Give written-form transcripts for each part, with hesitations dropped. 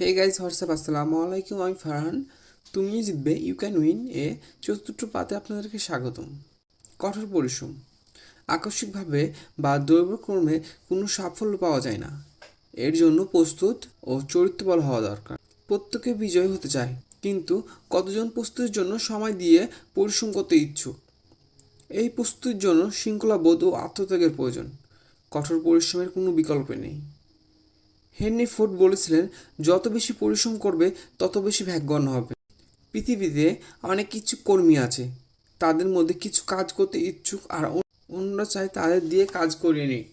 Hey guys WhatsApp আসসালামু আলাইকুম, আমি ফারহান। তুমিও জিতবে ইউ ক্যান উইন এ চতুর্থ পাতে আপনাদেরকে স্বাগতম। কঠোর পরিশ্রম আকস্মিকভাবে বা দৈবক্রমে কোনো সাফল্য পাওয়া যায় না। এর জন্য প্রস্তুত ও চরিত্রবল হওয়া দরকার। প্রত্যেকে বিজয় হতে চায়, কিন্তু কতজন প্রস্তুতির জন্য সময় দিয়ে পরিশ্রম করতে ইচ্ছুক? এই প্রস্তুতির জন্য শৃঙ্খলাবোধ ও আত্মত্যাগের প্রয়োজন। কঠোর পরিশ্রমের কোনো বিকল্প নেই। হেনরি ফোর্ড বলেছিলেন, যত বেশি পরিশ্রম করবে তত বেশি ভাগ্যবান হবে। পৃথিবীতে অনেক কিছু কর্মী আছে, তাদের মধ্যে কিছু কাজ করতে ইচ্ছুক আর অন্যরা চায় তাদের দিয়ে কাজ করিয়ে নিক।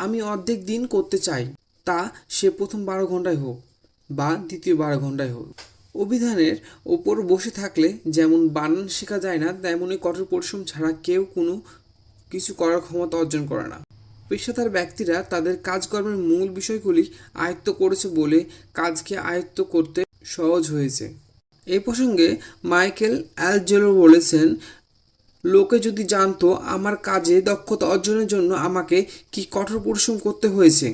আমি অর্ধেক দিন করতে চাই, তা সে প্রথম 12 ঘন্টায় হোক বা দ্বিতীয় 12 ঘন্টায় হোক। অভিধানের ওপর বসে থাকলে যেমন বানান শেখা যায় না, তেমনই কঠোর পরিশ্রম ছাড়া কেউ কোনো কিছু করার ক্ষমতা অর্জন করে না। পেশাদার ব্যক্তিরা তাদের কাজকর্মের মূল বিষয়গুলি আয়ত্ত করেছে বলে কাজকে আয়ত্ত করতে সহজ হয়েছে। এই প্রসঙ্গে মাইকেল অ্যাঞ্জেলো বলেছেন, লোকে যদি জানতো আমার কাজে দক্ষতা অর্জনের জন্য আমাকে কি কঠোর পরিশ্রম করতে হয়েছে,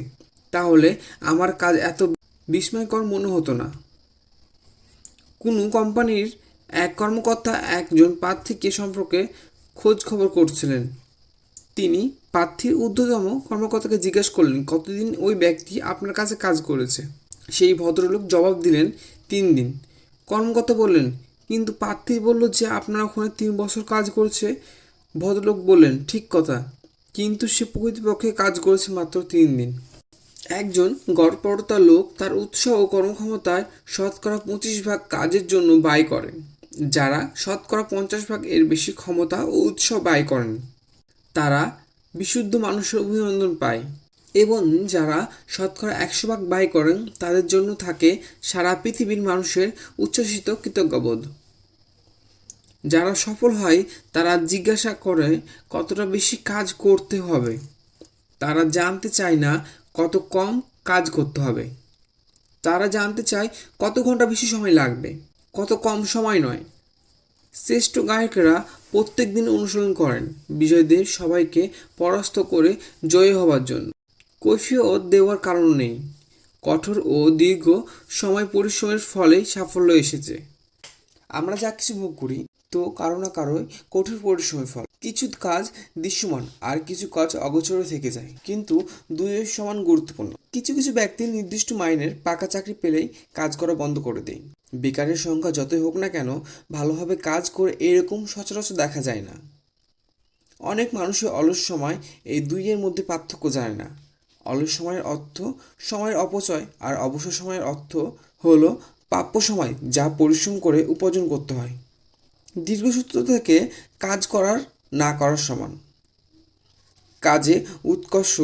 তাহলে আমার কাজ এত বিস্ময়কর মনে হতো না। কোনো কোম্পানির এক কর্মকর্তা একজন প্রার্থীকে সম্পর্কে খোঁজ খবর করছিলেন। তিনি প্রার্থীর ঊর্ধ্বতম কর্মকর্তাকে জিজ্ঞেস করলেন, কতদিন ওই ব্যক্তি আপনার কাছে কাজ করেছে? সেই ভদ্রলোক জবাব দিলেন, 3 দিন। কর্মকর্তা বললেন, কিন্তু প্রার্থী বলল যে আপনার ওখানে 3 বছর কাজ করেছে। ভদ্রলোক বললেন, ঠিক কথা, কিন্তু সে প্রকৃতপক্ষে কাজ করেছে মাত্র 3 দিন। একজন গড়পড়তা লোক তার উৎসাহ ও কর্মক্ষমতায় শতকরা 25 ভাগ কাজের জন্য ব্যয় করেন, যারা শতকরা 50 ভাগ এর বেশি ক্ষমতা ও উৎসাহ ব্যয় করেন তারা বিশুদ্ধ মানুষের অভিনন্দন পায়, এবং যারা শতকরা 100 ভাগ ব্যয় করেন তাদের জন্য থাকে সারা পৃথিবীর মানুষের উচ্ছ্বসিত কৃতজ্ঞবোধ। যারা সফল হয় তারা জিজ্ঞাসা করে কতটা বেশি কাজ করতে হবে। তারা জানতে চায় না কত কম কাজ করতে হবে। তারা জানতে চায় কত ঘন্টা বেশি সময় লাগবে, কত কম সময় নয়। শ্রেষ্ঠ গায়কেরা প্রত্যেক দিন অনুশীলন করেন বিজয়ীদের সবাইকে পরাস্ত করে জয়ী হবার জন্য। কৈফিয়ত দেওয়ার কারণ নেই। কঠোর ও দীর্ঘ সময় পরিশ্রমের ফলেই সাফল্য এসেছে। আমরা যা কিছু ভোগ করি তো কারো না কারোই কঠোর পরিশ্রমের ফল। কিছু কাজ দৃশ্যমান আর কিছু কাজ অগোচরে থেকে যায়, কিন্তু দুই সমান গুরুত্বপূর্ণ। কিছু কিছু ব্যক্তি নির্দিষ্ট মাইনের পাকা চাকরি পেলেই কাজ করা বন্ধ করে দেয়। বেকারের সংখ্যা যতই হোক না কেন, ভালোভাবে কাজ করে এরকম সচরাচর দেখা যায় না। অনেক মানুষের অলস সময় এই দুইয়ের মধ্যে পার্থক্য জানে না। অলস সময়ের অর্থ সময়ের অপচয়, আর অবসর সময়ের অর্থ হলো প্রাপ্য সময় যা পরিশ্রম করে উপার্জন করতে হয়। দীর্ঘসূত্র থেকে কাজ করার না করার সমান। কাজে উৎকর্ষ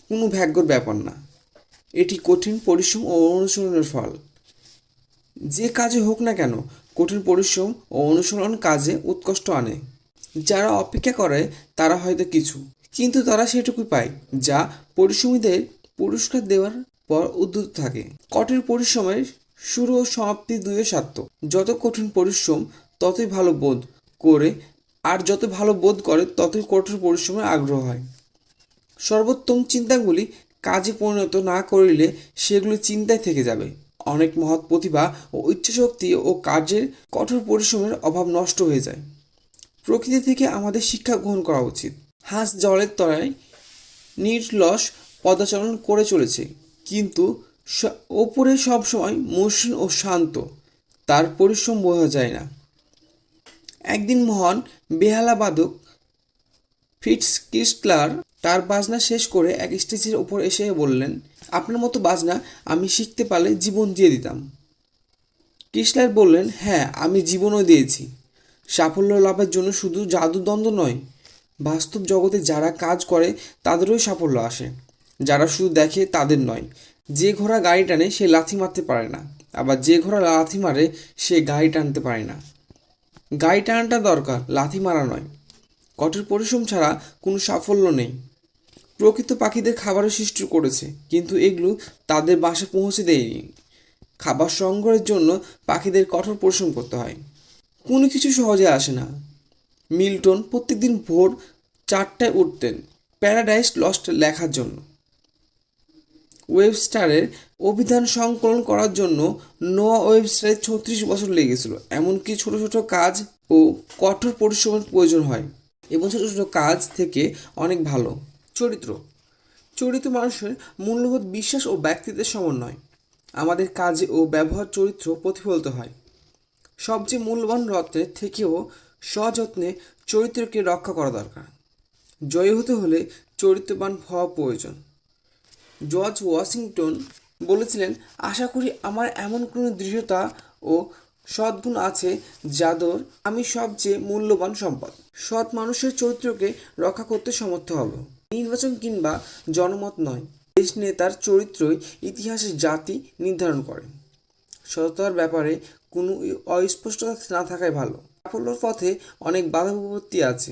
কোনো ভাগ্যর ব্যাপার না, এটি কঠিন পরিশ্রম ও অনুশীলনের ফল। যে কাজে হোক না কেন, কঠিন পরিশ্রম ও অনুশীলন কাজে উৎকর্ষ আনে। যারা অপেক্ষা করে তারা হয়তো কিছু, কিন্তু তারা সেটুকুই পায় যা পরিশ্রমীদের পুরস্কার দেওয়ার পর উদ্ধত থাকে। কঠোর পরিশ্রমের শুরু ও সমাপ্তি দুইয়ের স্বার্থ। যত কঠিন পরিশ্রম ততই ভালো বোধ করে, আর যত ভালো বোধ করে ততই কঠোর পরিশ্রমের আগ্রহ হয়। সর্বোত্তম চিন্তাগুলি কাজে পরিণত না করিলে সেগুলি চিন্তায় থেকে যাবে। অনেক মহৎ প্রতিভা ও ইচ্ছাশক্তি ও কাজের কঠোর পরিশ্রমের অভাব নষ্ট হয়ে যায়। প্রকৃতি থেকে আমাদের শিক্ষা গ্রহণ করা উচিত। হাঁস জলের তলায় নির্লস পদাচারণ করে চলেছে, কিন্তু ওপরে সবসময় মসৃণ ও শান্ত, তার পরিশ্রম বোঝা যায় না। একদিন মহান বেহালা বাদক ফিটস ক্রিস্টলার তার বাজনা শেষ করে এক স্টেজের ওপর এসে বললেন, আপনার মতো বাজনা আমি শিখতে পারলে জীবন দিয়ে দিতাম। ক্রিস্টলার বললেন, হ্যাঁ, আমি জীবনও দিয়েছি। সাফল্য লাভের জন্য শুধু জাদুদণ্ড নয়, বাস্তব জগতে যারা কাজ করে তাদেরই সাফল্য আসে। যারা শুধু দেখে তাদের নয়। যে ঘোড়া গাড়ি টানে সে লাথি মারতে পারে না, আবার যে ঘোড়া লাথি মারে সে গাড়ি টানতে পারে না। গাড়ি টানাটা দরকার, লাথি মারা নয়। কঠোর পরিশ্রম ছাড়া কোনো সাফল্য নেই। প্রকৃত পাখিদের খাবারের সৃষ্টি করেছে, কিন্তু এগুলো তাদের বাসায় পৌঁছে দেয়নি। খাবার সংগ্রহের জন্য পাখিদের কঠোর পরিশ্রম করতে হয়। কোনো কিছু সহজে আসে না। মিল্টন প্রত্যেকদিন ভোর 4টায় উঠতেন প্যারাডাইস লস্ট লেখার জন্য। ওয়েবস্টারের অভিধান সংকলন করার জন্য নোয়া ওয়েবস্টারের 36 বছর লেগেছিল। এমনকি ছোট ছোট কাজ ও কঠোর পরিশ্রমের প্রয়োজন হয় এবং ছোট ছোট কাজ থেকে অনেক ভালো। চরিত্র চরিত্র মানুষের মূল্যবোধ, বিশ্বাস ও ব্যক্তিত্বের সমন্বয়। আমাদের কাজে ও ব্যবহার চরিত্র প্রতিফলিত হয়। সবচেয়ে মূল্যবান রত্নের থেকেও সযত্নে চরিত্রকে রক্ষা করা দরকার। জয়ী হতে হলে চরিত্রবান হওয়া প্রয়োজন। জর্জ ওয়াশিংটন বলেছিলেন, আশা করি আমার এমন কোনো দৃঢ়তা ও সদ্গুণ আছে যাদের আমি সবচেয়ে মূল্যবান সম্পদ। সৎ মানুষের চরিত্রকে রক্ষা করতে সমর্থ হব। নির্বাচন কিংবা জনমত নয়, দেশ নেতার চরিত্রই ইতিহাসের জাতি নির্ধারণ করে। সততার ব্যাপারে কোনো অস্পষ্টতা না থাকাই ভালো। সাফল্যের পথে অনেক বাধা বিপত্তি আছে।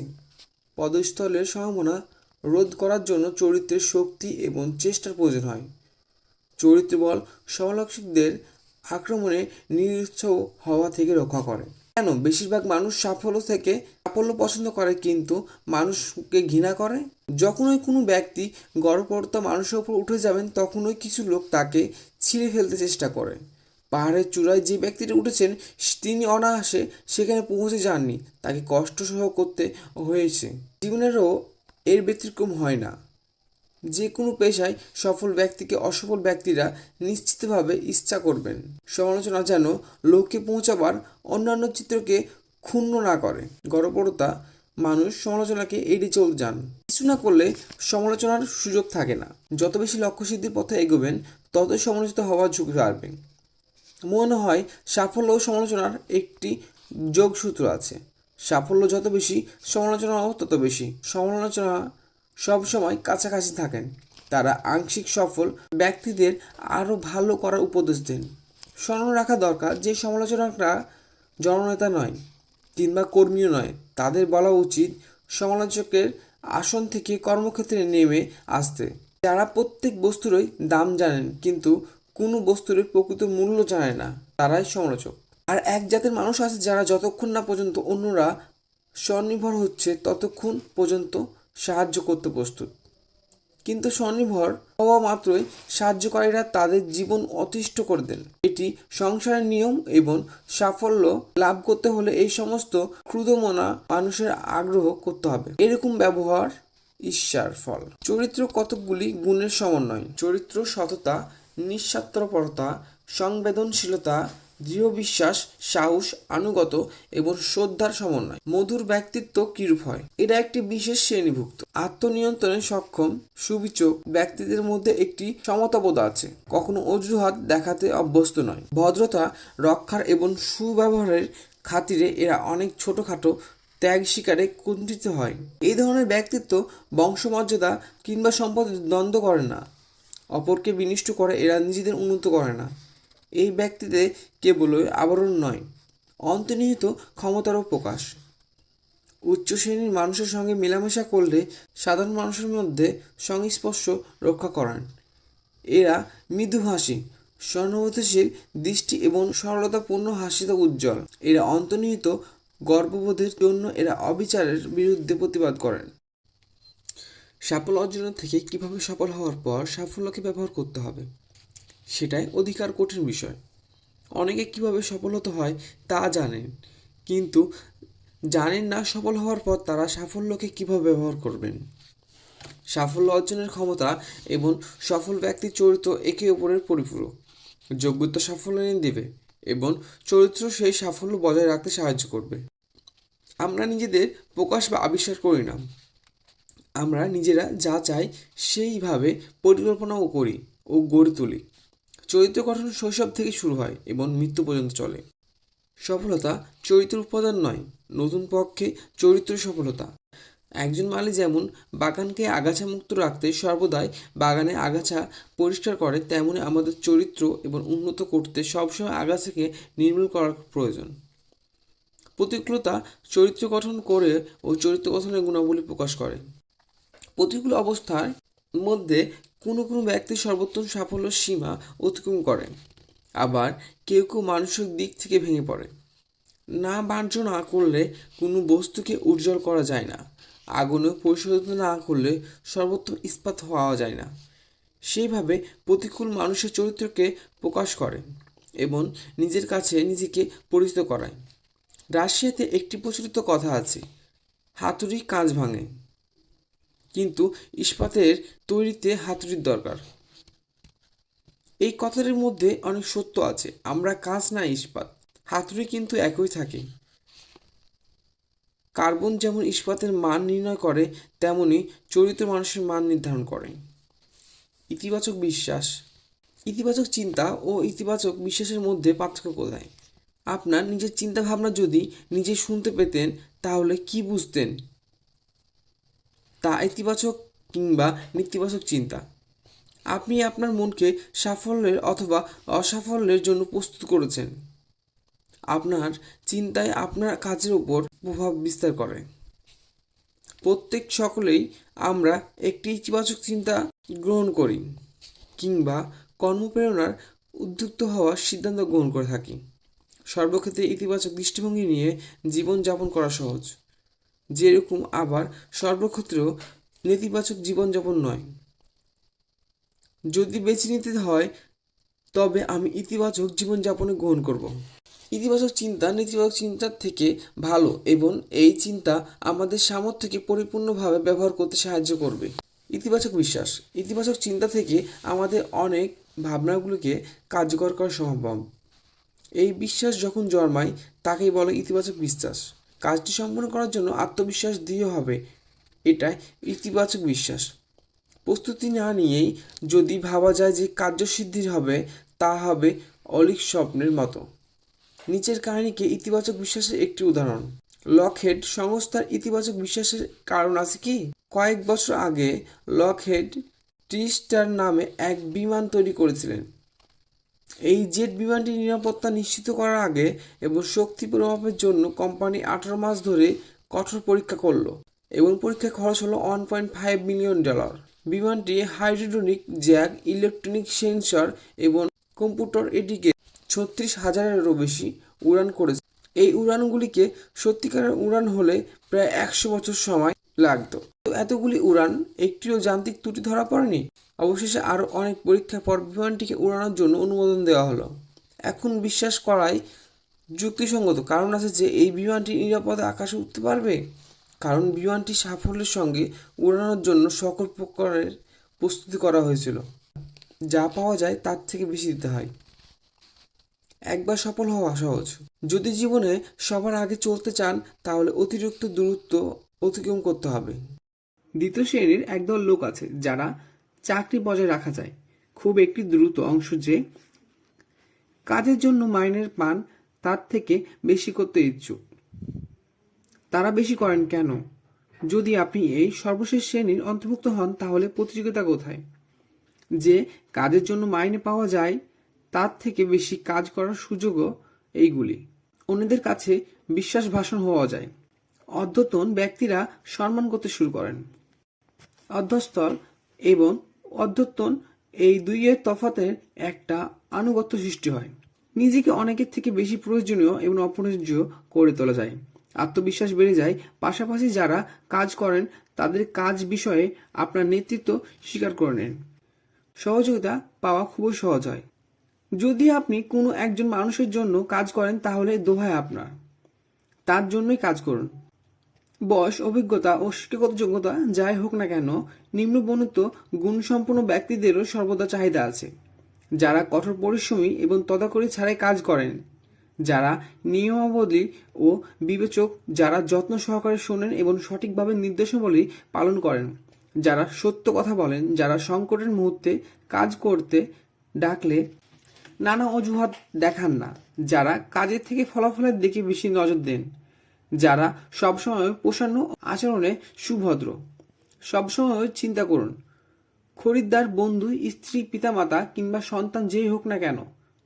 পদস্থলের সম্ভাবনা রোধ করার জন্য চরিত্রের শক্তি এবং চেষ্টার প্রয়োজন হয়। চরিত্রবল সমালোচকদের আক্রমণে নিরুৎসাহ হওয়া থেকে রক্ষা করে। কেন বেশিরভাগ মানুষ সাফল্য পছন্দ করে কিন্তু মানুষকে ঘৃণা করে? যখনই কোনো ব্যক্তি গড়পড়তা মানুষের উপর উঠে যাবেন, তখনই কিছু লোক তাকে ছিঁড়ে ফেলতে চেষ্টা করে। পাহাড়ের চূড়ায় যে ব্যক্তিটা উঠেছেন তিনি অনায়াসে সেখানে পৌঁছে যাননি, তাকে কষ্ট সহ করতে হয়েছে। জীবনেরও এর ব্যতিক্রম হয় না। যে কোনো পেশায় সফল ব্যক্তিকে অসফল ব্যক্তিরা নিশ্চিতভাবে ইচ্ছা করবেন। সমালোচনা যেন লক্ষ্যে পৌঁছাবার অন্যান্য চিত্রকে ক্ষুণ্ণ না করে। গড়পড়তা মানুষ সমালোচনাকে এড়িয়ে চলে যান। কিছু না করলে সমালোচনার সুযোগ থাকে না। যত বেশি লক্ষ্যসিদ্ধির পথে এগোবেন, ততই সমালোচিত হওয়ার ঝুঁকি বাড়বে। মনে হয় সাফল্য ও সমালোচনার একটি যোগসূত্র আছে। সাফল্য যত বেশি, সমালোচনাও তত বেশি। সমালোচনা সবসময় কাছাকাছি থাকেন। তারা আংশিক সফল ব্যক্তিদের আরও ভালো করার উপদেশ দেন। স্মরণ রাখা দরকার যে সমালোচকরা জননেতা নয় কিংবা কর্মীও নয়। তাদের বলা উচিত সমালোচকের আসন থেকে কর্মক্ষেত্রে নেমে আসতে। যারা প্রত্যেক বস্তুরই দাম জানেন কিন্তু কোনো বস্তুর প্রকৃত মূল্য জানে না, তারাই সমালোচক। আর এক জাতের মানুষ আছে যারা যতক্ষণ না পর্যন্ত অন্যরা স্বনির্ভর হচ্ছে ততক্ষণ পর্যন্ত সাহায্য করতে প্রস্তুত। কিন্তু স্বনির্ভর হওয়া মাত্রই সাহায্যকারীরা তাদের জীবন অতিষ্ঠ করে দেন। এটি সংসারের নিয়ম এবং সাফল্য লাভ করতে হলে এই সমস্ত ক্ষুদ্রমনা মানুষের আগ্রহ করতে হবে। এরকম ব্যবহার ঈর্ষার ফল। চরিত্র কতকগুলি গুণের সমন্বয়। চরিত্র সততা, নিঃস্বার্থপরতা, সংবেদনশীলতা, দৃঢ় বিশ্বাস, সাহস, আনুগত্য এবং শ্রদ্ধার সমন্বয়। মধুর ব্যক্তিত্ব কিরূপ হয়? এটা একটি বিশেষ শ্রেণীভুক্ত। আত্মনিয়ন্ত্রণে সক্ষম সুবিচক ব্যক্তিদের মধ্যে একটি সমতাবোধ আছে। কখনো অজুহাত দেখাতে অভ্যস্ত নয়। ভদ্রতা রক্ষার এবং সুব্যবহারের খাতিরে এরা অনেক ছোটখাটো ত্যাগ স্বীকারে কুণ্ঠিত হয়। এই ধরনের ব্যক্তিত্ব বংশমর্যাদা কিংবা সম্পদের দ্বন্দ্ব করে না। অপরকে বিনিষ্ট করে, এরা নিজেদের উন্নত করে না। এই ব্যক্তিতে কেবলই আবরণ নয়, অন্তর্নিহিত ক্ষমতারও প্রকাশ। উচ্চ শ্রেণীর মানুষের সঙ্গে মেলামেশা করলে সাধারণ মানুষের মধ্যে সংস্পর্শ রক্ষা করেন। এরা মৃদুভাষী, সহানুভূতিশীল দৃষ্টি এবং সরলতাপূর্ণ হাসিতে উজ্জ্বল। এরা অন্তর্নিহিত গর্ববোধের জন্য এরা অবিচারের বিরুদ্ধে প্রতিবাদ করেন। সাফল্য অর্জনের থেকে কিভাবে সফল হওয়ার পর সাফল্যকে ব্যবহার করতে হবে, সেটাই অধিকার কঠিন বিষয়। অনেকে কিভাবে সফল হতে হয় তা জানেন, কিন্তু জানেন না সফল হওয়ার পর তারা সাফল্যকে কিভাবে ব্যবহার করবেন। সাফল্য অর্জনের ক্ষমতা এবং সফল ব্যক্তির চরিত্র একে অপরের পরিপূরক। যোগ্যতা সাফল্য এনে দেবে এবং চরিত্র সেই সাফল্য বজায় রাখতে সাহায্য করবে। আমরা নিজেদের প্রকাশ বা আবিষ্কার করি না, আমরা নিজেরা যা চাই সেইভাবে পরিকল্পনাও করি ও গড়ে তুলি। চরিত্র গঠন শৈশব থেকে শুরু হয় এবং মৃত্যু পর্যন্ত চলে। সফলতা চরিত্র উপাদান নয়, নতুন পক্ষে চরিত্র সফলতা। একজন মালি যেমন বাগানকে আগাছা মুক্ত রাখতে সর্বদাই বাগানে আগাছা পরিষ্কার করে, তেমনি আমাদের চরিত্র এবং উন্নত করতে সবসময় আগাছাকে নির্মূল করার প্রয়োজন। প্রতিকূলতা চরিত্র গঠন করে ও চরিত্র গঠনের গুণাবলী প্রকাশ করে। প্রতিকূল অবস্থার মধ্যে কোনো কোনো ব্যক্তি সর্বোত্তম সাফল্যের সীমা অতিক্রম করে, আবার কেউ কেউ মানসিক দিক থেকে ভেঙে পড়ে। না বাহ্য না করলে কোনো বস্তুকে উজ্জ্বল করা যায় না। আগুনে পরিশোধন না করলে সর্বোত্তম ইস্পাত হওয়া যায় না। সেইভাবে প্রতিকূল মানুষের চরিত্রকে প্রকাশ করে এবং নিজের কাছে নিজেকে পরিচিত করায়। রাশিয়াতে একটি প্রচলিত কথা আছে, হাতুড়ি কাঁচ ভাঙে, কিন্তু ইস্পাতের তৈরিতে হাতুড়ির দরকার। এই কথাটির মধ্যে অনেক সত্য আছে। আমরা কাঁচ না ইস্পাত, হাতুড়ি কিন্তু একই থাকে। কার্বন যেমন ইস্পাতের মান নির্ণয় করে, তেমনি চরিত্র মানুষের মান নির্ধারণ করে। ইতিবাচক বিশ্বাস, ইতিবাচক চিন্তা ও ইতিবাচক বিশ্বাসের মধ্যে পার্থক্য কোথায়? আপনার নিজের চিন্তা ভাবনা যদি নিজে শুনতে পেতেন, তাহলে কি বুঝতেন তা ইতিবাচক কিংবা নেতিবাচক চিন্তা? আপনি আপনার মনকে সাফল্যের অথবা অসাফল্যের জন্য প্রস্তুত করেছেন। আপনার চিন্তায় আপনার কাজের উপর প্রভাব বিস্তার করে। প্রত্যেক সকলেই আমরা একটি ইতিবাচক চিন্তা গ্রহণ করি কিংবা কর্মপ্রেরণার উদ্যুক্ত হওয়ার সিদ্ধান্ত গ্রহণ করে থাকি। সর্বক্ষেত্রে ইতিবাচক দৃষ্টিভঙ্গি নিয়ে জীবনযাপন করা সহজ, যেরকম আবার সর্বক্ষেত্রেও নেতিবাচক জীবনযাপন নয়। যদি বেছে নিতে হয়, তবে আমি ইতিবাচক জীবনযাপনে গ্রহণ করব। ইতিবাচক চিন্তা নেতিবাচক চিন্তার থেকে ভালো এবং এই চিন্তা আমাদের সামর্থ্যকে পরিপূর্ণভাবে ব্যবহার করতে সাহায্য করবে। ইতিবাচক বিশ্বাস, ইতিবাচক চিন্তা থেকে আমাদের অনেক ভাবনাগুলোকে কার্যকর করা সম্ভব। এই বিশ্বাস যখন জন্মায় তাকেই বলে ইতিবাচক বিশ্বাস। কাজটি সম্পন্ন করার জন্য আত্মবিশ্বাস দিয়ে হবে, এটাই ইতিবাচক বিশ্বাস। প্রস্তুতি না নিয়েই যদি ভাবা যায় যে কার্যসিদ্ধি হবে, তা হবে অলীক স্বপ্নের মতো। নিচের কাহিনীকে ইতিবাচক বিশ্বাসের একটি উদাহরণ। লকহেড সংস্থার ইতিবাচক বিশ্বাসের কারণ আছে কি? কয়েক বছর আগে লকহেড ট্রিস্টার নামে এক বিমান তৈরি করেছিলেন। এই জেট বিমানটির নিরাপত্তা নিশ্চিত করার আগে এবং শক্তি পরিমাপের জন্য কোম্পানি 18 মাস ধরে কঠোর পরীক্ষা করলো এবং পরীক্ষার খরচ হলো $1.5 মিলিয়ন। বিমানটি হাইড্রোনিক জ্যাক, ইলেকট্রনিক সেন্সর এবং কম্পিউটার এটিকে 36,000-এরও বেশি উড়ান করেছে। এই উড়ানগুলিকে সত্যিকারের উড়ান হলে প্রায় 100 বছর সময় লাগতো। এতগুলি উড়ান একটিও যান্ত্রিক ত্রুটি ধরা পড়েনি। অবশেষে আরও অনেক পরীক্ষার পর বিমানটিকে উড়ানোর জন্য অনুমোদন দেওয়া হলো। এখন বিশ্বাস করাই যুক্তিসঙ্গত কারণ আছে যে এই বিমানটি নিরাপদে আকাশে উঠতে পারবে, কারণ বিমানটি সাফল্যের সঙ্গে উড়ানোর জন্য সকল প্রকারের প্রস্তুতি করা হয়েছিল। যা পাওয়া যায় তার থেকে বেশি দিতে হয়। একবার সফল হওয়া সহজ। যদি জীবনে সবার আগে চলতে চান, তাহলে অতিরিক্ত দূরত্ব অতিক্রম করতে হবে। দ্বিতীয় শ্রেণীর একদল লোক আছে যারা চাকরি বজায় রাখা যায় খুব একটি দ্রুত অংশ, যে কাজের জন্য মাইনে পান তার থেকে বেশি করতে ইচ্ছুক। তারা বেশি করেন কেন? যদি আপনি এই সর্বশেষ শ্রেণীর অন্তর্ভুক্ত হন, তাহলে প্রতিযোগিতা কোথায়? যে কাজের জন্য মাইনে পাওয়া যায় তার থেকে বেশি কাজ করার সুযোগও এইগুলি। অন্যদের কাছে বিশ্বাস ভাষণ হওয়া যায়। অধ্যতন ব্যক্তিরা সম্মান করতে শুরু করেন। অধ্যস্তর এবং অধ্যতন এই দুইয়ের তফাতের একটা আনুগত্য সৃষ্টি হয়। নিজেকে অনেকের থেকে বেশি প্রয়োজনীয় এবং অপ্রয়োজ্য করে তোলা যায়। আত্মবিশ্বাস বেড়ে যায়। পাশাপাশি যারা কাজ করেন তাদের কাজ বিষয়ে আপনার নেতৃত্ব স্বীকার করে নেন। সহযোগিতা পাওয়া খুবই সহজ হয়। যদি আপনি কোনো একজন মানুষের জন্য কাজ করেন, তাহলে দোহাই আপনার, তার জন্যই কাজ করুন। বয়স, অভিজ্ঞতা ও শিক্ষাগত যোগ্যতা যাই হোক না কেন, নিম্নবর্ণিত গুণসম্পন্ন ব্যক্তিদেরও সর্বদা চাহিদা আছে। যারা কঠোর পরিশ্রমী এবং তদাকরি ছাড়াই কাজ করেন, যারা নিয়মাবলী ও বিবেচক, যারা যত্ন সহকারে শোনেন এবং সঠিকভাবে নির্দেশাবলী পালন করেন, যারা সত্য কথা বলেন, যারা সংকটের মুহূর্তে কাজ করতে ডাকলে নানা অজুহাত দেখান না, যারা কাজের থেকে ফলাফলের দিকে বেশি নজর দেন, যারা সবসময় প্রসন্ন আচরণে সুভদ্র। সবসময় চিন্তা করুন, খরিদ্দার, বন্ধু, স্ত্রী, পিতামাতা কিংবা সন্তান যেই হোক না কেন,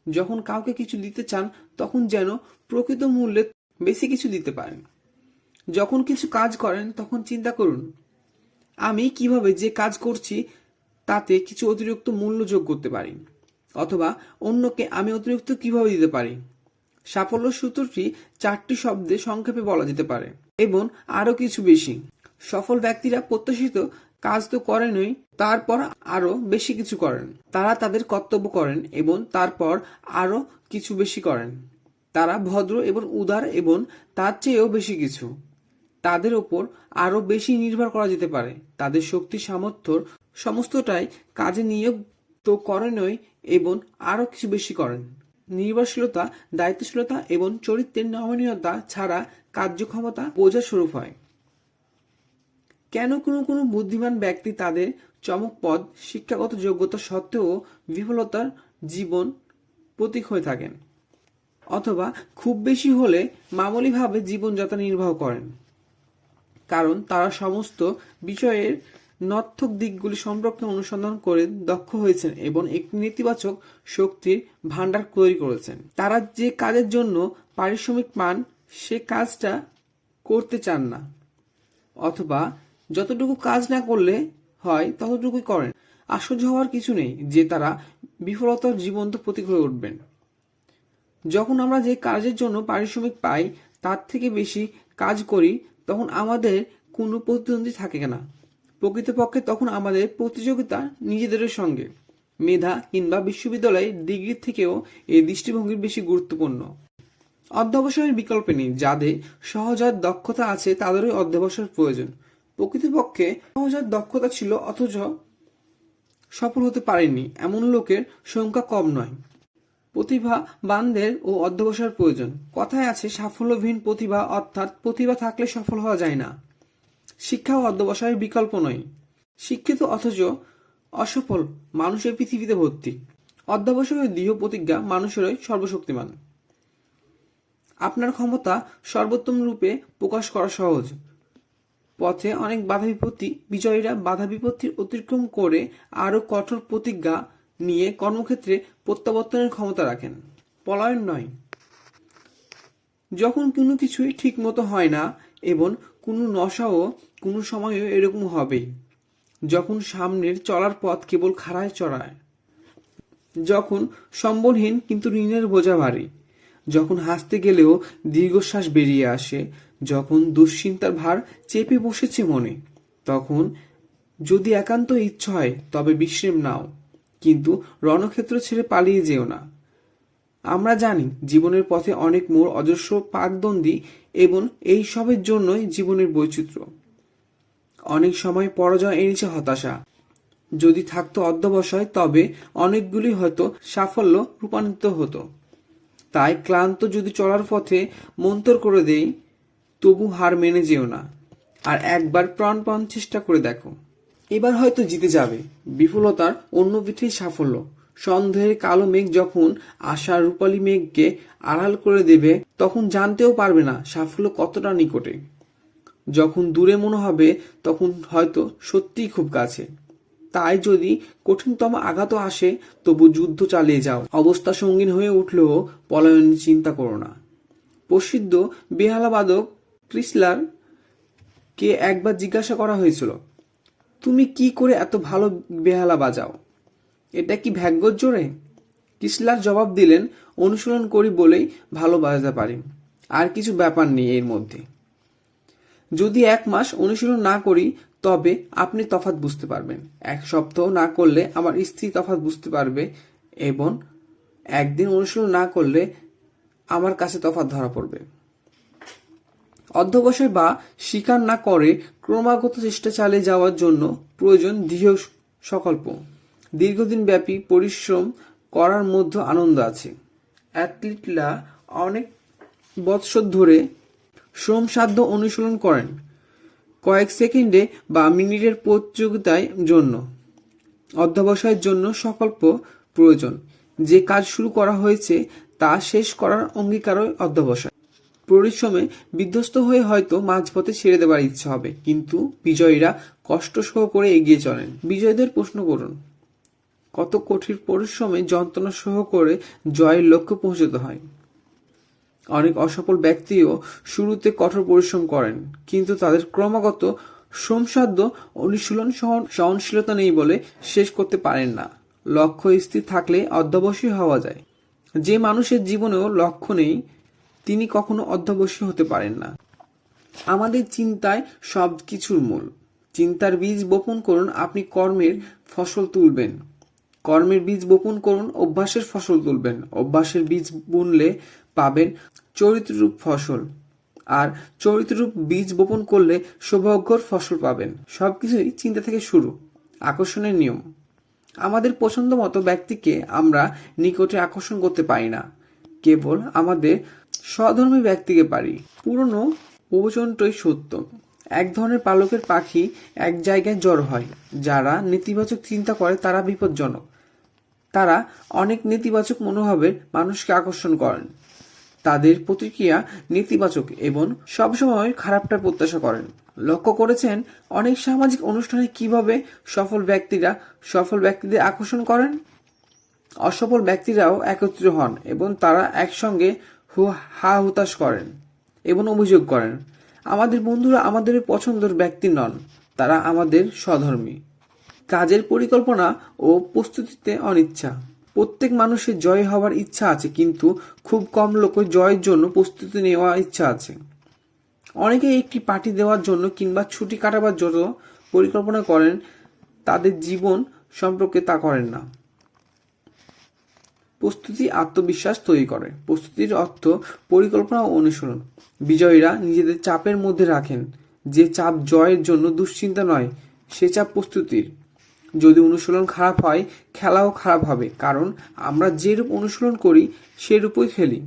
যখন কাউকে কিছু দিতে চান তখন যেন প্রকৃত মূল্যে বেশি কিছু দিতে পারেন। যখন কিছু কাজ করেন তখন চিন্তা করুন, আমি কিভাবে যে কাজ করছি তাতে কিছু অতিরিক্ত মূল্য যোগ করতে পারি, অথবা অন্যকে আমি অতিরিক্ত কিভাবে দিতে পারি। সাফল্য সূত্রটি 4টি শব্দে সংক্ষেপে বলা যেতে পারে এবং আরও কিছু বেশি। সফল ব্যক্তিরা প্রত্যাশিত কাজ তো করেনই, তারপর আরো বেশি কিছু করেন। তারা তাদের কর্তব্য করেন এবং তারপর আরো কিছু বেশি করেন। তারা ভদ্র এবং উদার এবং তার চেয়েও বেশি কিছু। তাদের ওপর আরো বেশি নির্ভর করা যেতে পারে। তাদের শক্তি সামর্থ্যর সমস্তটাই কাজে নিয়োগ তো করেনই এবং আরো কিছু বেশি করেন। নির্ভরশীলতা, দায়িত্বশীলতা এবং চরিত্রের নমনীয়তা ছাড়া কার্যক্ষমতা বোঝা স্বরূপ হয়। কেন কোনো কোনো বুদ্ধিমান ব্যক্তি তাদের চমকপ্রদ শিক্ষাগত যোগ্যতা সত্ত্বেও বিফলতার জীবন প্রতীক হয়ে থাকেন, অথবা খুব বেশি হলে মামুলিভাবে জীবনযাত্রা নির্বাহ করেন? কারণ তারা সমস্ত বিষয়ের নর্থক দিকগুলি সম্পর্কে অনুসন্ধান করে দক্ষ হয়েছেন এবং একটি নেতিবাচক শক্তির ভাণ্ডার তৈরি করেছেন। তারা যে কাজের জন্য পারিশ্রমিক পান সে কাজটা করতে চান না, অথবা যতটুকু কাজ না করলে হয় ততটুকুই করেন। আশ্চর্য হওয়ার কিছু নেই যে তারা বিফলতার জীবন্ত প্রতীক হয়ে উঠবেন। যখন আমরা যে কাজের জন্য পারিশ্রমিক পাই তার থেকে বেশি কাজ করি তখন আমাদের কোনো প্রতিদ্বন্দ্বী থাকে না। প্রকৃতপক্ষে তখন আমাদের প্রতিযোগিতা নিজেদের সঙ্গে। মেধা কিংবা বিশ্ববিদ্যালয়ের ডিগ্রির থেকেও এই দৃষ্টিভঙ্গি বেশি গুরুত্বপূর্ণ। অধ্যবসায়ের বিকল্প নেই। যাদের সহজাত দক্ষতা আছে তাদেরই অধ্যবসায়ের প্রয়োজন। প্রকৃতপক্ষে সহজাত দক্ষতা ছিল অথচ সফল হতে পারেননি এমন লোকের সংখ্যা কম নয়। প্রতিভাবানদের ও অধ্যবসায়ের প্রয়োজন। কথায় আছে সাফল্যহীন প্রতিভা, অর্থাৎ প্রতিভা থাকলে সফল হওয়া যায় না। শিক্ষা ও অধ্যবসায়ের বিকল্প নয়। শিক্ষিত অথচ অসফল মানুষের পৃথিবীতে ভর্তি। অধ্যবসায়ের দৃঢ় প্রতিজ্ঞা মানুষেরই সর্বশক্তিমান। আপনার ক্ষমতা সর্বোত্তম রূপে প্রকাশ করা সহজ। পথে অনেক বাধা বিপত্তি। বিজয়ীরা বাধা বিপত্তির অতিক্রম করে আরো কঠোর প্রতিজ্ঞা নিয়ে কর্মক্ষেত্রে প্রত্যাবর্তনের ক্ষমতা রাখেন, পলায়ন নয়। যখন কোনো কিছুই ঠিক মতো হয় না এবং কোনো নশাও কোনো সময়ও এরকম হবেই। যখন সামনের চলার পথ কেবল খাড়ায় চড়ায়, যখন সম্বলহীন কিন্তু ঋণের বোঝা ভারী, যখন হাসতে গেলেও দীর্ঘশ্বাস বেরিয়ে আসে, যখন দুশ্চিন্তার ভার চেপে বসেছে মনে, তখন যদি একান্ত ইচ্ছা হয় তবে বিশ্রাম নাও, কিন্তু রণক্ষেত্র ছেড়ে পালিয়ে যেও না। আমরা জানি জীবনের পথে অনেক মোড়, অজস্র পাকদ্বন্দ্বী এবং এই সবের জন্যই জীবনের বৈচিত্র্য। অনেক সময় পরাজয় এনেছে হতাশা। যদি থাকতো অধ্যবসায় তবে অনেকগুলি হয়তো সাফল্য রূপান্তরিত হতো। তাই ক্লান্ত যদি চলার পথে মন্তর করে দেই তবু হার মেনে যেও না, আর একবার প্রাণপণ চেষ্টা করে দেখো। এবার হয়তো জিতে যাবে। বিফলতার অন্য পিঠেই সাফল্য। সন্দেহের কালো মেঘ যখন আশার রূপালী মেঘকে আড়াল করে দেবে তখন জানতেও পারবে না সাফল্য কতটা নিকটে। যখন দূরে মনে হবে তখন হয়তো সত্যিই খুব কাছে। তাই যদি কঠিনতম আঘাতও আসে তবু যুদ্ধ চালিয়ে যাও। অবস্থা সঙ্গীন হয়ে উঠলেও পলায়নের চিন্তা করো না। প্রসিদ্ধ বেহালাবাদক ক্রিসলার কে একবার জিজ্ঞাসা করা হয়েছিল, তুমি কি করে এত ভালো বেহালা বাজাও? এটা কি ভাগ্যর জোরে? ক্রিসলার জবাব দিলেন, অনুশীলন করি বলেই ভালো বাজাতে পারি, আর কিছু ব্যাপার নেই এর মধ্যে। যদি 1 মাস অনুশীলন না করি তবে আপনি তফাৎ বুঝতে পারবেন। 1 সপ্তাহ না করলে আমার স্ত্রী তফাৎ বুঝতে পারবে এবং 1 দিন অনুশীলন না করলে আমার কাছে তফাৎ ধরা পড়বে। অধ্যবসায় বা স্বীকার না করে ক্রমাগত চেষ্টা চালিয়ে যাওয়ার জন্য প্রয়োজন দৃঢ় সংকল্প। দীর্ঘদিন ব্যাপী পরিশ্রম করার মধ্যে আনন্দ আছে। অ্যাথলিটরা অনেক বৎসর ধরে শ্রমসাধ্য অনুশীলন করেন কয়েক সেকেন্ডে বা মিনিটের প্রতিযোগিতার জন্য। অধ্যবসায়ের জন্য সংকল্প প্রয়োজন। যে কাজ শুরু করা হয়েছে তা শেষ করার অঙ্গীকারই অধ্যবসায়। পরিশ্রমে বিধ্বস্ত হয়ে হয়তো মাঝপথে ছেড়ে দেবার ইচ্ছা হবে, কিন্তু বিজয়ীরা কষ্ট সহ করে এগিয়ে চলেন। বিজয়ীদের প্রশ্ন করুন, কত কঠিন পরিশ্রমে যন্ত্রণা সহ করে জয়ের লক্ষ্যে পৌঁছতে হয়। অনেক অসফল ব্যক্তিও শুরুতে কঠোর পরিশ্রম করেন, কিন্তু তাদের ক্রমাগত শ্রমসাধ্য অনুশীলন সহনশীলতা নেই বলে শেষ করতে পারেন না। লক্ষ্য স্থির থাকলে অধ্যবসায়ী হওয়া যায়। যে মানুষের জীবনেও লক্ষ্য নেই তিনি কখনো অধ্যবসায়ী হতে পারেন না। আমাদের চিন্তায় সব কিছুর মূল। চিন্তার বীজ বপন করুন, আপনি কর্মের ফসল তুলবেন। কর্মের বীজ বপন করুন, অভ্যাসের ফসল তুলবেন। অভ্যাসের বীজ বুনলে পাবেন চরিত্ররূপ ফসল, আর চরিত্ররূপ বীজ বপন করলে সৌভাগ্যর ফসল পাবেন। সবকিছুই চিন্তা থেকে শুরু। আকর্ষণের নিয়ম। আমাদের পছন্দ মতো ব্যক্তিকে আমরা নিকটে আকর্ষণ করতে পারি না, কেবল আমাদের স্বধর্মী ব্যক্তিকে পারি। পুরনো প্রবচনটাই সত্য। এক ধরনের পালকের পাখি এক জায়গায় জড়ো হয়। যারা নেতিবাচক চিন্তা করে তারা বিপজ্জনক। তারা অনেক নেতিবাচক মনোভাবের মানুষকে আকর্ষণ করেন। তাদের প্রতিক্রিয়া নেতিবাচক এবং সবসময় খারাপটা প্রত্যাশা করেন। লক্ষ্য করেছেন অনেক সামাজিক অনুষ্ঠানে কিভাবে সফল ব্যক্তিদের আকর্ষণ করেন? অসফল ব্যক্তিরাও একত্রিত হন এবং তারা একসঙ্গে হা হুতাশ করেন এবং অভিযোগ করেন, আমাদের বন্ধুরা আমাদের পছন্দের ব্যক্তি নন, তারা আমাদের স্বধর্মী। কাজের পরিকল্পনা ও প্রস্তুতিতে অনিচ্ছা। প্রত্যেক মানুষের জয় হওয়ার ইচ্ছা আছে, কিন্তু খুব কম লোকের জয়ের জন্য প্রস্তুতি নেওয়ার ইচ্ছা আছে। অনেকে একটি পার্টি দেওয়ার জন্য কিংবা ছুটি কাটাবার জন্য পরিকল্পনা করেন, তাদের জীবন সম্পর্কে তা করেন না। প্রস্তুতি আত্মবিশ্বাস তৈরি করে। প্রস্তুতির অর্থ পরিকল্পনা ও অনুসরণ। বিজয়ীরা নিজেদের চাপের মধ্যে রাখেন। যে চাপ জয়ের জন্য দুশ্চিন্তা নয়, সে চাপ প্রস্তুতির। যদি অনুশীলন খারাপ হয়, খেলাও খারাপ হবে, কারণ আমরা যেরূপ অনুশীলন করি সেরূপই খেলি।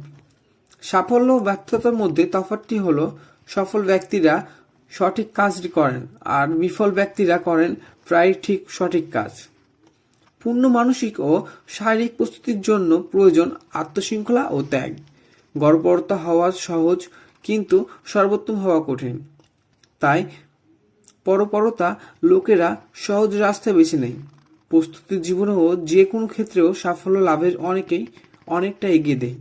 সাফল্য ও ব্যর্থতার মধ্যে তফাৎটি হলো, সফল ব্যক্তিরা সঠিক কাজটি করেন আর বিফল ব্যক্তিরা করেন প্রায় ঠিক সঠিক কাজ। পূর্ণ মানসিক ও শারীরিক প্রস্তুতির জন্য প্রয়োজন আত্মশৃঙ্খলা ও ত্যাগ। গর্বরতা হওয়া সহজ, কিন্তু সর্বোত্তম হওয়া কঠিন। তাই পরপরতা লোকেরা সহজ রাস্তা বেছে নেয়। প্রস্তুতির জীবনেও যে কোনো ক্ষেত্রেও সাফল্য লাভের অনেকটা এগিয়ে দেয়।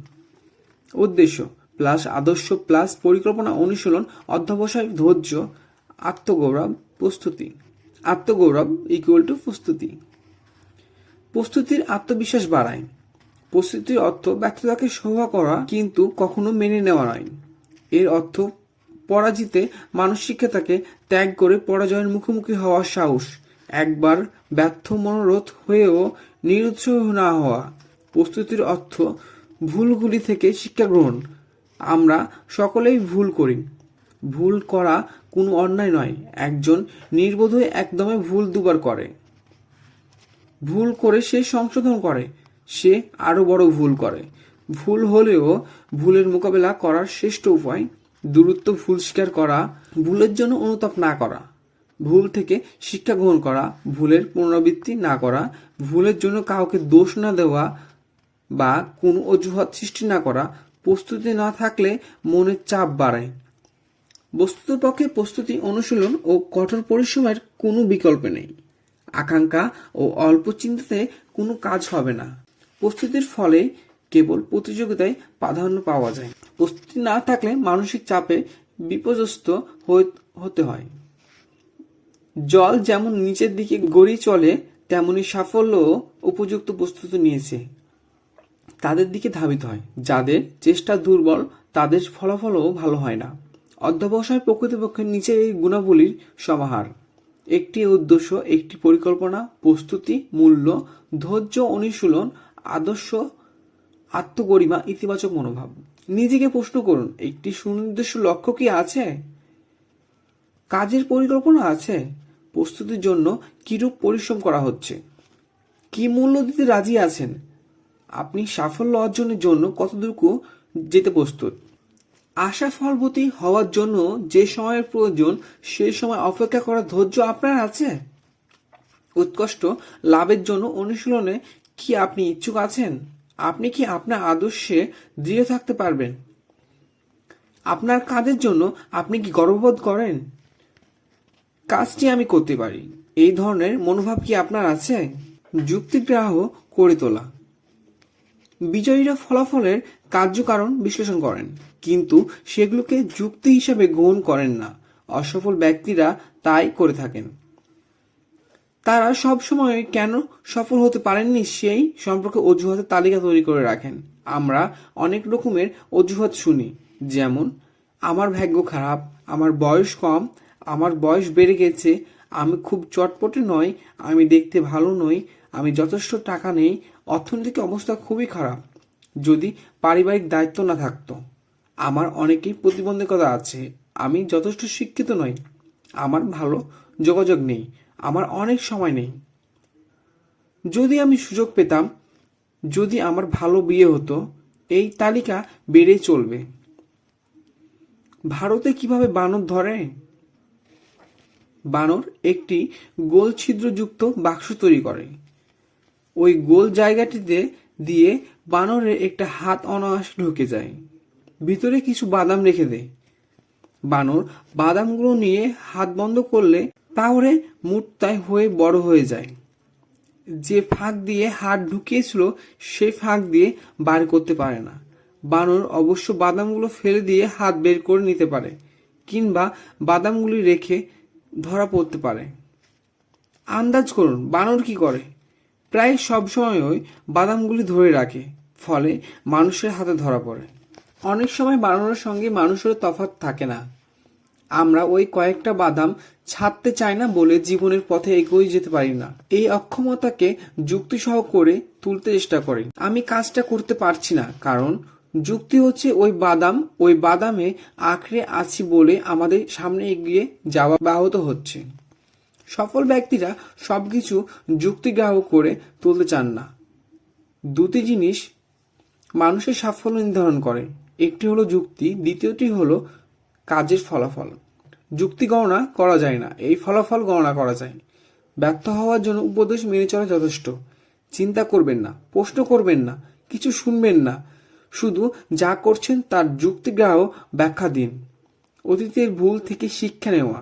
উদ্দেশ্য প্লাস আদর্শ প্লাস পরিকল্পনা, অনুশীলন, অধ্যবসায়, ধৈর্য, আত্মগৌরব, প্রস্তুতি। আত্মগৌরব ইকুয়াল টু প্রস্তুতি। প্রস্তুতির আত্মবিশ্বাস বাড়ায়। প্রস্তুতির অর্থ ব্যর্থতাকে সহ্য করা, কিন্তু কখনো মেনে নেওয়া নয়। এর অর্থ পরাজিতে মানসিকতাকে ত্যাগ করে পরাজয়ের মুখোমুখি হওয়ার সাহস। একবার ব্যর্থ মনোরথ হয়েও নিরুৎসাহ না হওয়া। প্রস্তুতির অর্থ ভুলগুলি থেকে শিক্ষা গ্রহণ। আমরা সকলেই ভুল করি। ভুল করা কোনো অন্যায় নয়। একজন নির্বোধ হয়ে একদমে ভুল দুবার করে। ভুল করে সে সংশোধন করে, সে আরো বড় ভুল করে। ভুল হলেও ভুলের মোকাবেলা করার শ্রেষ্ঠ উপায় দূরত্ব, ভুল স্বীকার করা, ভুলের জন্য অনুতাপ না করা, ভুল থেকে শিক্ষা গ্রহণ করা, ভুলের পুনরাবৃত্তি না করা, ভুলের জন্য কাউকে দোষ না দেওয়া বা কোনো অজুহাত সৃষ্টি না করা। প্রস্তুতি না থাকলে মনের চাপ বাড়ায়। বস্তুতপক্ষে প্রস্তুতি, অনুশীলন ও কঠোর পরিশ্রমের কোনো বিকল্প নেই। আকাঙ্ক্ষা ও অল্প চিন্তাতে কোনো কাজ হবে না। প্রস্তুতির ফলে কেবল প্রতিযোগিতায় প্রাধান্য পাওয়া যায়। প্রস্তুতি না থাকলে মানসিক চাপে বিপর্যস্ত হতে হয়। জল যেমন নিচের দিকে গড়িয়ে চলে, তেমনি সাফল্য উপযুক্ত প্রস্তুতি নিয়েছে তাদের দিকে ধাবিত হয়। যাদের চেষ্টা দুর্বল, তাদের ফলাফলও ভালো হয় না। অধ্যবসায় প্রকৃতপক্ষে নিচের এই গুণাবলীর সমাহার: একটি উদ্দেশ্য, একটি পরিকল্পনা, প্রস্তুতি, মূল্য, ধৈর্য, অনুশীলন, আদর্শ, আত্মগরিমা, ইতিবাচক মনোভাব। নিজেকে প্রশ্ন করুন, একটি সুনির্দিষ্ট লক্ষ্য কি আছে? কাজের পরিকল্পনা আছে? প্রস্তুতির জন্য কিরূপ পরিশ্রম করা হচ্ছে? কি মূল্য দিতে রাজি আছেন? আপনি সাফল্য অর্জনের জন্য কতটুকু যেতে প্রস্তুত? আশা ফলবতী হওয়ার জন্য যে সময়ের প্রয়োজন, সে সময় অপেক্ষা করার ধৈর্য আপনার আছে? উৎকৃষ্ট লাভের জন্য অনুশীলনে কি আপনি ইচ্ছুক আছেন? আপনি কি আপনার আদর্শে দৃঢ় থাকতে পারবেন? আপনার কাজের জন্য আপনি কি গর্ববোধ করেন? কাজটি আমি করতে পারি, এই ধরনের মনোভাব কি আপনার আছে? যুক্তিগ্রাহ্য করে তোলা। বিজয়ীরা ফলাফলের কার্যকারণ বিশ্লেষণ করেন, কিন্তু সেগুলোকে যুক্তি হিসাবে গ্রহণ করেন না। অসফল ব্যক্তিরা তাই করে থাকেন। তারা সব সময় কেন সফল হতে পারেননি সেই সম্পর্কে অজুহাতের তালিকা তৈরি করে রাখেন। আমরা অনেক রকমের অজুহাত শুনি, যেমন আমার ভাগ্য খারাপ, আমার বয়স কম, আমার বয়স বেড়ে গেছে, আমি খুব চটপটে নই, আমি দেখতে ভালো নই, আমি যথেষ্ট টাকা নেই, অর্থনৈতিক অবস্থা খুবই খারাপ। যদি পারিবারিক দায়িত্ব না থাকতো। আমার অনেকেই প্রতিবন্ধকতা আছে, আমি যথেষ্ট শিক্ষিত নই, আমার ভালো যোগাযোগ নেই, আমার অনেক সময় নেই। যদি আমি সুযোগ পেতাম, যদি আমার ভালো বিয়ে হতো, এই তালিকা বেড়ে চলবে। ভারতে কিভাবে বানর ধরে? বানর একটি গোল ছিদ্রযুক্ত বাক্স তৈরি করে। ওই গোল জায়গাটিতে দিয়ে বানরের একটা হাত অনায়াসে ঢুকে যায়। ভিতরে কিছু বাদাম রেখে দেয়। বানর বাদামগুলো নিয়ে হাত বন্ধ করলে তাহলে মুঠতায় হয়ে বড় হয়ে যায়। যে ফাঁক দিয়ে হাত ঢুকিয়েছিল সেই ফাঁক দিয়ে বার করতে পারে না। বানর অবশ্য বাদামগুলো ফেলে দিয়ে হাত বের করে নিতে পারে, কিংবা বাদামগুলি রেখে ধরা পড়তে পারে। আন্দাজ করুন বানর কি করে? প্রায় সবসময়ই বাদামগুলি ধরে রাখে, ফলে মানুষের হাতে ধরা পড়ে। অনেক সময় বানরের সঙ্গে মানুষের তফাৎ থাকে না। আমরা ওই কয়েকটা বাদাম ছাড়তে চাই না বলে জীবনের পথে এগিয়ে যেতে পারি না। এই অক্ষমতাকে যুক্তিসহ করে তুলতে চেষ্টা করি। আমি কাজটা করতে পারছি না, কারণ যুক্তি হচ্ছে ওই বাদামে আঁকড়ে আছি বলে আমাদের সামনে এগিয়ে যাওয়া ব্যাহত হচ্ছে। সফল ব্যক্তিরা সবকিছু যুক্তিগ্রাহ্য করে তুলতে চান না। দুটি জিনিস মানুষের সাফল্য নির্ধারণ করে, একটি হলো যুক্তি, দ্বিতীয়টি হলো কাজের ফলাফল। যুক্তি গণনা করা যায় না, এই ফলাফল গণনা করা যায়। ব্যর্থ হওয়ার জন্য উপদেশ মেনে চলা যথেষ্ট। চিন্তা করবেন না, প্রশ্ন করবেন না, কিছু শুনবেন না, শুধু যা করছেন তার যুক্তিগ্রাহ্য ব্যাখ্যা দিন। অতীতের ভুল থেকে শিক্ষা নেওয়া।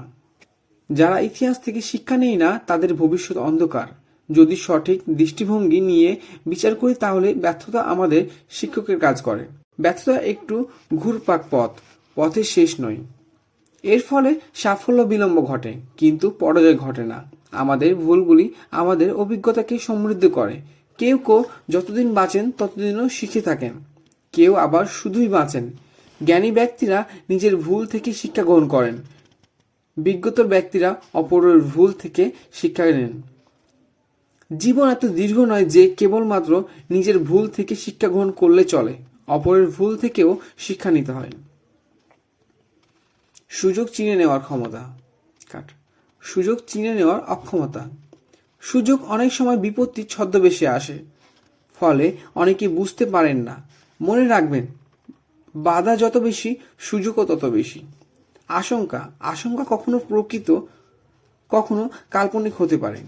যারা ইতিহাস থেকে শিক্ষা নেয় না তাদের ভবিষ্যৎ অন্ধকার। যদি সঠিক দৃষ্টিভঙ্গি নিয়ে বিচার করি তাহলে ব্যর্থতা আমাদের শিক্ষকের কাজ করে। ব্যর্থতা একটু ঘুরপাক পথ, পথের শেষ নয়। এর ফলে সাফল্য বিলম্ব ঘটে, কিন্তু পরাজয় ঘটে না। আমাদের ভুলগুলি আমাদের অভিজ্ঞতাকে সমৃদ্ধ করে। কেউ যতদিন বাঁচেন ততদিনও শিখে থাকেন, কেউ আবার শুধুই বাঁচেন। জ্ঞানী ব্যক্তিরা নিজের ভুল থেকে শিক্ষা গ্রহণ করেন, বিজ্ঞতর ব্যক্তিরা অপরের ভুল থেকে শিক্ষা নেন। জীবন এত দীর্ঘ নয় যে কেবলমাত্র নিজের ভুল থেকে শিক্ষা গ্রহণ করলে চলে, অপরের ভুল থেকেও শিক্ষা নিতে হয়। সুযোগ চিনে নেওয়ার ক্ষমতা। সুযোগ চিনে নেওয়ার অক্ষমতা। সুযোগ অনেক সময় বিপত্তির ছদ্মবেশে আসে, ফলে অনেকে বুঝতে পারেন না। মনে রাখবেন, বাধা যত বেশি সুযোগও তত বেশি। আশঙ্কা কখনো প্রকৃত, কখনো কাল্পনিক হতে পারে।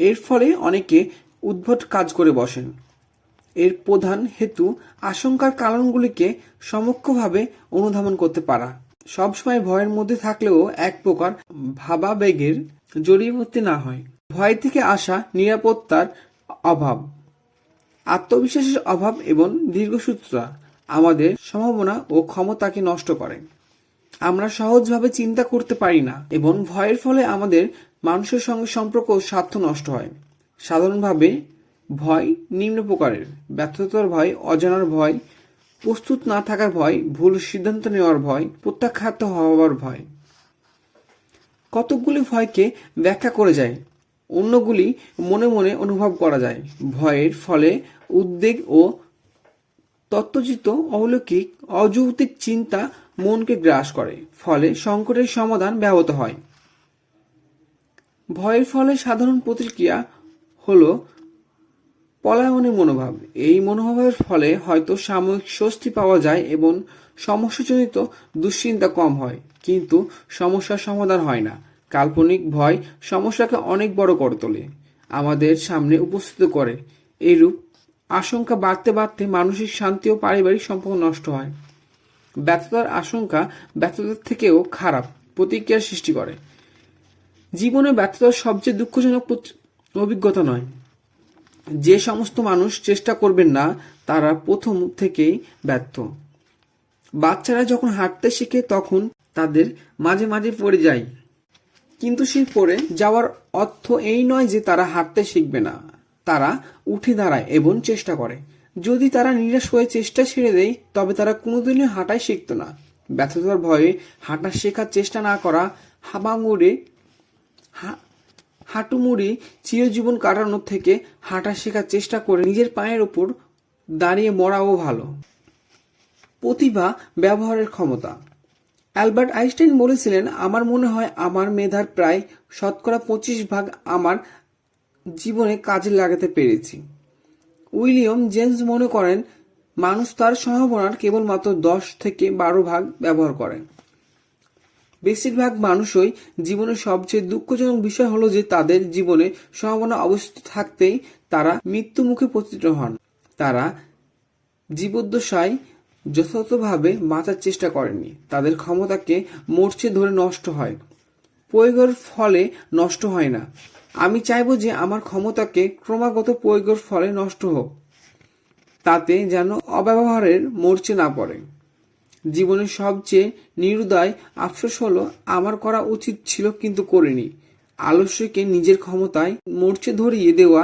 এর ফলে অনেকে উদ্ভট কাজ করে বসেন। এর প্রধান হেতু আশঙ্কার কারণগুলিকে সমক্ষভাবে অনুধাবন করতে পারা। সবসময় ভয়ের মধ্যে থাকলেও এক প্রকার ভাবাবেগের জড়িয়ে পড়তে না হয়। ভয় থেকে আসা নিরাপত্তার অভাব, আত্মবিশ্বাসের অভাব এবং দীর্ঘসূত্রতা আমাদের সম্ভাবনা ও ক্ষমতাকে নষ্ট করে। আমরা সহজভাবে চিন্তা করতে পারি না এবং ভয়ের ফলে আমাদের মানুষের সঙ্গে সম্পর্ক ও স্বার্থ নষ্ট হয়। সাধারণভাবে ভয় নিম্ন প্রকারের: ব্যর্থতার ভয়, অজানার ভয়, প্রস্তুত না থাকার ভয়, ভুল সিদ্ধান্ত নেওয়ার ভয়, প্রত্যাখ্যাত হওয়ার ভয়। কতকগুলি ভয়কে ব্যাখ্যা করে যায়, অন্যগুলি মনে মনে অনুভব করা যায়। ভয়ের ফলে উদ্বেগ ও তত্ত্বচিত অলৌকিক অযৌক্তিক চিন্তা মনকে গ্রাস করে, ফলে সংকটের সমাধান ব্যাহত হয়। ভয়ের ফলে সাধারণ প্রতিক্রিয়া হলো পলায়নের মনোভাব। এই মনোভাবের ফলে হয়তো সাময়িক স্বস্তি পাওয়া যায় এবং সমস্যাজনিত দুশ্চিন্তা কম হয়, কিন্তু সমস্যার সমাধান হয় না। কাল্পনিক ভয় সমস্যাকে অনেক বড় করে তোলে, আমাদের সামনে উপস্থিত করে। এইরূপ আশঙ্কা বাড়তে বাড়তে মানসিক শান্তি ও পারিবারিক সম্পর্ক নষ্ট হয়। ব্যর্থতার আশঙ্কা ব্যর্থতার থেকেও খারাপ প্রতিক্রিয়ার সৃষ্টি করে। জীবনে ব্যর্থতার সবচেয়ে দুঃখজনক অভিজ্ঞতা নয়। যে সমস্ত মানুষ চেষ্টা করবেন না তারা প্রথম থেকেই ব্যর্থ। বাচ্চারা যখন হাঁটতে শেখে তখন তাদের মাঝে মাঝে পড়ে যায়, কিন্তু সেই পড়ে যাওয়ার অর্থ এই নয় যে তারা হাঁটতে শিখবে না। তারা উঠে দাঁড়ায় এবং চেষ্টা করে। যদি তারা নিরাশ হয়ে চেষ্টা ছেড়ে দেয় তবে তারা কোনোদিনই হাঁটাই শিখত না। ব্যর্থতার ভয়ে হাঁটা শেখার চেষ্টা না করা, হাবাঙ্গুরে হাঁটু মুড়ি চিরজীবন কাটানোর থেকে হাঁটা শেখার চেষ্টা করে নিজের পায়ের ওপর দাঁড়িয়ে মরাও ভালো। প্রতিভা ব্যবহারের ক্ষমতা। অ্যালবার্ট আইনস্টাইন বলেছিলেন, আমার মনে হয় আমার মেধার প্রায় 25% আমার জীবনে কাজে লাগাতে পেরেছি। উইলিয়াম জেমস মনে করেন, মানুষ তার সম্ভাবনার কেবলমাত্র 10-12% ব্যবহার করে। বেশিরভাগ মানুষই জীবনের সবচেয়ে দুঃখজনক বিষয় হলো যে তাদের জীবনে সম্ভাবনা অবস্থিত থাকতেই তারা মৃত্যু মুখে পতিত হন। তারা জীবদ্দশায় যথাযথভাবে বাঁচার চেষ্টা করেননি। তাদের ক্ষমতাকে মরচে ধরে নষ্ট হয়, প্রয়োগের ফলে নষ্ট হয় না। আমি চাইব যে আমার ক্ষমতাকে ক্রমাগত প্রয়োগের ফলে নষ্ট হোক, তাতে যেন অব্যবহারের মরচে না পড়ে। জীবনের সবচেয়ে নিরুদয় আফসোস হলো আমার করা উচিত ছিল কিন্তু করিনি। আলস্যকে নিজের ক্ষমতায় মরচে ধরিয়ে দেওয়া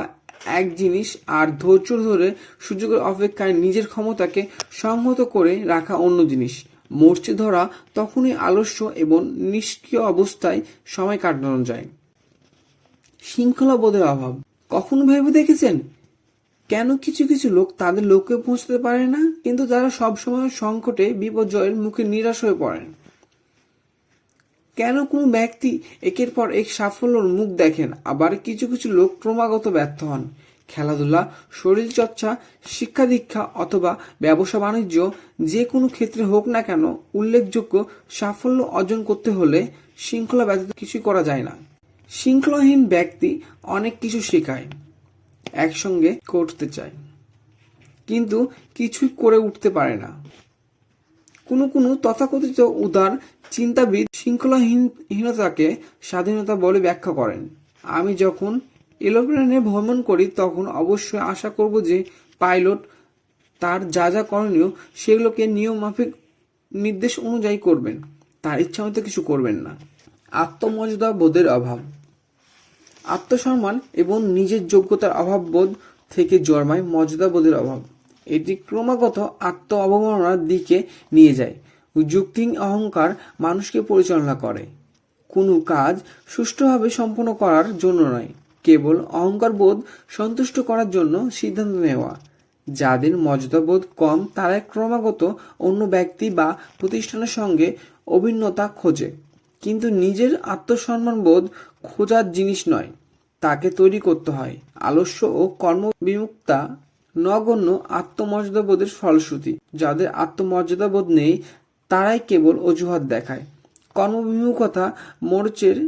এক জিনিস, আর ধৈর্য ধরে সুযোগের অপেক্ষায় নিজের ক্ষমতাকে সংহত করে রাখা অন্য জিনিস। মরচে ধরা তখনই আলস্য এবং নিষ্ক্রিয় অবস্থায় সময় কাটানো যায়। শৃঙ্খলা বোধের অভাব। কখনো ভেবে দেখেছেন কেন কিছু কিছু লোক তাদের লক্ষ্যে পৌঁছতে পারে না, কিন্তু তারা সবসময় সংকটে বিপর্যয়ের মুখে নিরাশ হয়ে পড়েন? কেন কোনো ব্যক্তি একের পর এক সাফল্যের মুখ দেখেন, আবার কিছু কিছু লোক ক্রমাগত ব্যর্থ হন? খেলাধুলা, শরীরচর্চা, শিক্ষা দীক্ষা অথবা ব্যবসা বাণিজ্য, যে কোনো ক্ষেত্রে হোক না কেন, উল্লেখযোগ্য সাফল্য অর্জন করতে হলে শৃঙ্খলা ব্যতীত কিছুই করা যায় না। শৃঙ্খলাহীন ব্যক্তি অনেক কিছু শেখায়, একসঙ্গে করতে চায়, কিন্তু কিছুই করে উঠতে পারে না। কোনো তথাকথিত উদার চিন্তাবিদ শৃঙ্খলাহীনতাকে স্বাধীনতা বলে ব্যাখ্যা করেন। আমি যখন এরোপ্লেনে ভ্রমণ করি তখন অবশ্যই আশা করব যে পাইলট তার যা যা করণীয় সেগুলোকে নিয়মমাফিক নির্দেশ অনুযায়ী করবেন, তার ইচ্ছামতো কিছু করবেন না। আত্মমর্যাদা বোধের অভাব। আত্মসম্মান এবং নিজের যোগ্যতার অভাববোধ থেকে জন্মায় মর্যাদা বোধের অভাব। এটি ক্রমাগত আত্ম অবমাননার দিকে নিয়ে যায়। যুক্তিহীন অহংকার মানুষকে পরিচালনা করে, কোনো কাজ সুষ্ঠুভাবে সম্পন্ন করার জন্য নয়, কেবল অহংকার বোধ সন্তুষ্ট করার জন্য সিদ্ধান্ত নেওয়া। যাদের মর্যাদাবোধ কম তারা ক্রমাগত অন্য ব্যক্তি বা প্রতিষ্ঠানের সঙ্গে অভিন্নতা খোঁজে, কিন্তু নিজের আত্মসম্মানবোধ খোঁজার জিনিস নয়, তাকে তৈরি করতে হয়। আলস্য ও কর্মবিমুক্তা নগণ্য আত্মমর্যাদাবোধের ফলশ্রুতি। যাদের আত্মমর্যাদাবোধ নেই তারাই কেবল অজুহাত দেখায়। কর্মবিমুখতা মোর্চের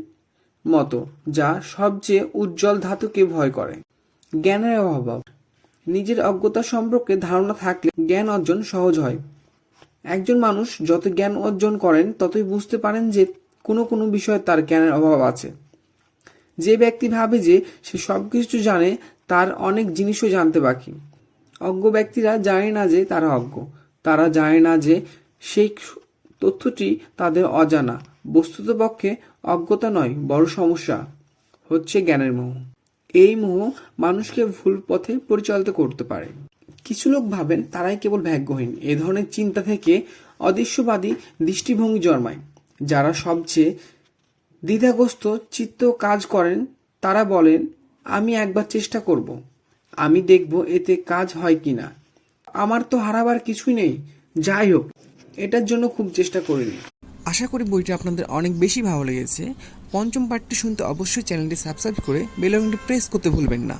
মতো, যা সবচেয়ে উজ্জ্বল ধাতুকে ভয় করে। জ্ঞানের অভাব। নিজের অজ্ঞতা সম্পর্কে ধারণা থাকলে জ্ঞান অর্জন সহজ হয়। একজন মানুষ যত জ্ঞান অর্জন করেন ততই বুঝতে পারেন যে কোনো বিষয়ে তার জ্ঞানের অভাব আছে। যে ব্যক্তি ভাবে যে সে সবকিছু জানে, তার অনেক জিনিসও জানতে বাকি। অজ্ঞ ব্যক্তিরা জানে না যে তারা অজ্ঞ, তারা জানে না যে সেই তথ্যটি তাদের অজানা। বস্তুতপক্ষে অজ্ঞতা নয়, বড় সমস্যা হচ্ছে জ্ঞানের মোহ। এই মোহ মানুষকে ভুল পথে পরিচালিত করতে পারে। কিছু লোক ভাবেন তারাই কেবল ভাগ্যহীন। এ ধরনের চিন্তা থেকে অদৃশ্যবাদী দৃষ্টিভঙ্গি জন্মায়। যারা সবচেয়ে দ্বিধাগ্রস্ত চিত্ত কাজ করেন তারা বলেন, আমি একবার চেষ্টা করব, আমি দেখব এতে কাজ হয় কিনা, আমার তো হারাবার কিছুই নেই, যাই হোক এটার জন্য খুব চেষ্টা করিনি। আশা করি বইটা আপনাদের অনেক বেশি ভালো লেগেছে। পঞ্চম পার্টটি শুনতে অবশ্যই চ্যানেলটি সাবস্ক্রাইব করে বেল আইকনটি প্রেস করতে ভুলবেন না।